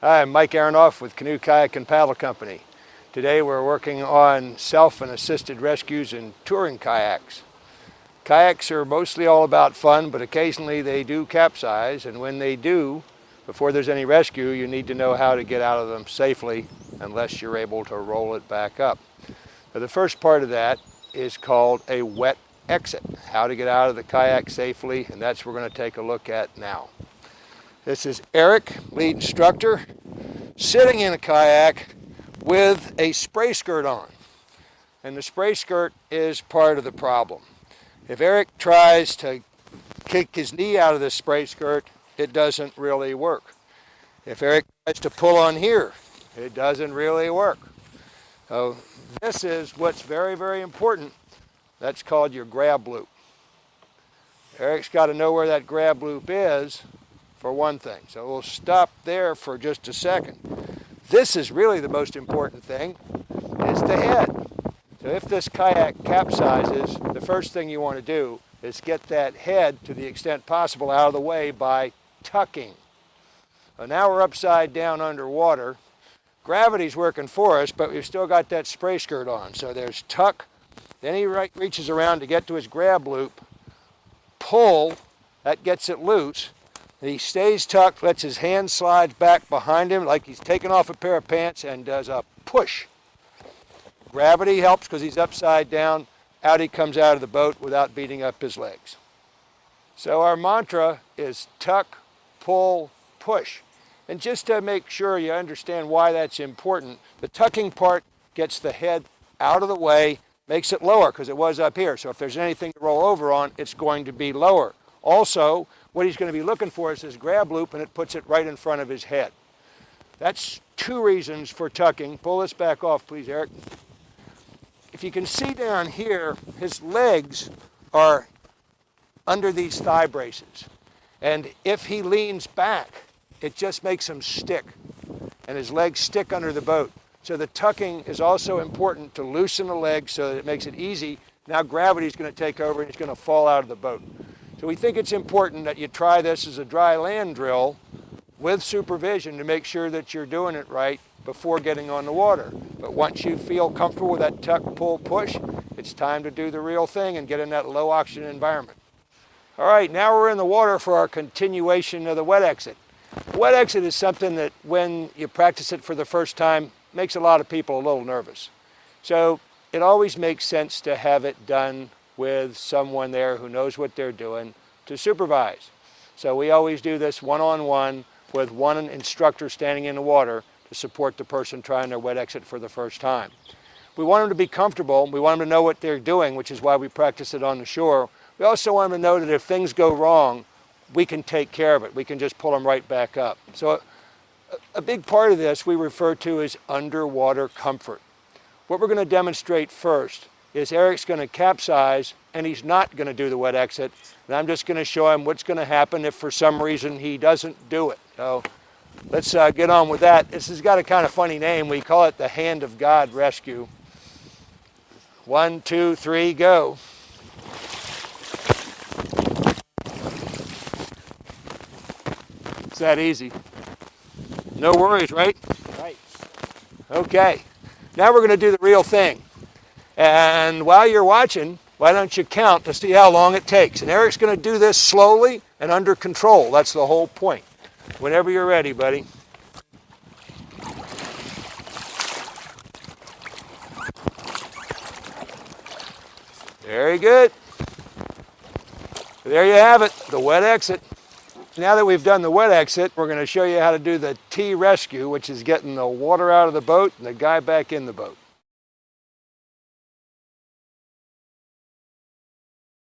Hi, I'm Mike Aronoff with Canoe, Kayak, and Paddle Company. Today we're working on self and assisted rescues in touring kayaks. Kayaks are mostly all about fun, but occasionally they do capsize, and when they do, before there's any rescue, you need to know how to get out of them safely unless you're able to roll it back up. Now, the first part of that is called a wet exit, how to get out of the kayak safely, and that's what we're going to take a look at now. This is Eric, lead instructor, sitting in a kayak with a spray skirt on. And the spray skirt is part of the problem. If Eric tries to kick his knee out of this spray skirt, it doesn't really work. If Eric tries to pull on here, it doesn't really work. So this is what's very, very important. That's called your grab loop. Eric's got to know where that grab loop is for one thing. So we'll stop there for just a second. This is really the most important thing, is the head. So if this kayak capsizes, the first thing you want to do is get that head to the extent possible out of the way by tucking. So now we're upside down underwater. Gravity's working for us, but we've still got that spray skirt on. So there's tuck, then he reaches around to get to his grab loop, pull, that gets it loose. He stays tucked, lets his hand slide back behind him like he's taking off a pair of pants and does a push. Gravity helps because he's upside down. Out he comes out of the boat without beating up his legs. So our mantra is tuck, pull, push. And just to make sure you understand why that's important, the tucking part gets the head out of the way, makes it lower because it was up here. So if there's anything to roll over on, it's going to be lower. Also, what he's going to be looking for is this grab loop, and it puts it right in front of his head. That's two reasons for tucking. Pull this back off, please, Eric. If you can see down here, his legs are under these thigh braces. And if he leans back, it just makes him stick, and his legs stick under the boat. So the tucking is also important to loosen the legs so that it makes it easy. Now gravity is going to take over and he's going to fall out of the boat. So we think it's important that you try this as a dry land drill with supervision to make sure that you're doing it right before getting on the water. But once you feel comfortable with that tuck, pull, push, it's time to do the real thing and get in that low oxygen environment. All right, now we're in the water for our continuation of the wet exit. The wet exit is something that when you practice it for the first time, makes a lot of people a little nervous. So it always makes sense to have it done with someone there who knows what they're doing to supervise. So we always do this one-on-one with one instructor standing in the water to support the person trying their wet exit for the first time. We want them to be comfortable. We want them to know what they're doing, which is why we practice it on the shore. We also want them to know that if things go wrong, we can take care of it. We can just pull them right back up. So a big part of this we refer to as underwater comfort. What we're going to demonstrate first is Eric's going to capsize, and he's not going to do the wet exit. And I'm just going to show him what's going to happen if for some reason he doesn't do it. So let's get on with that. This has got a kind of funny name. We call it the Hand of God Rescue. 1, 2, 3, go. It's that easy. No worries, right? Right. Okay. Now we're going to do the real thing. And while you're watching, why don't you count to see how long it takes? And Eric's going to do this slowly and under control. That's the whole point. Whenever you're ready, buddy. Very good. There you have it, the wet exit. Now that we've done the wet exit, we're going to show you how to do the T rescue, which is getting the water out of the boat and the guy back in the boat.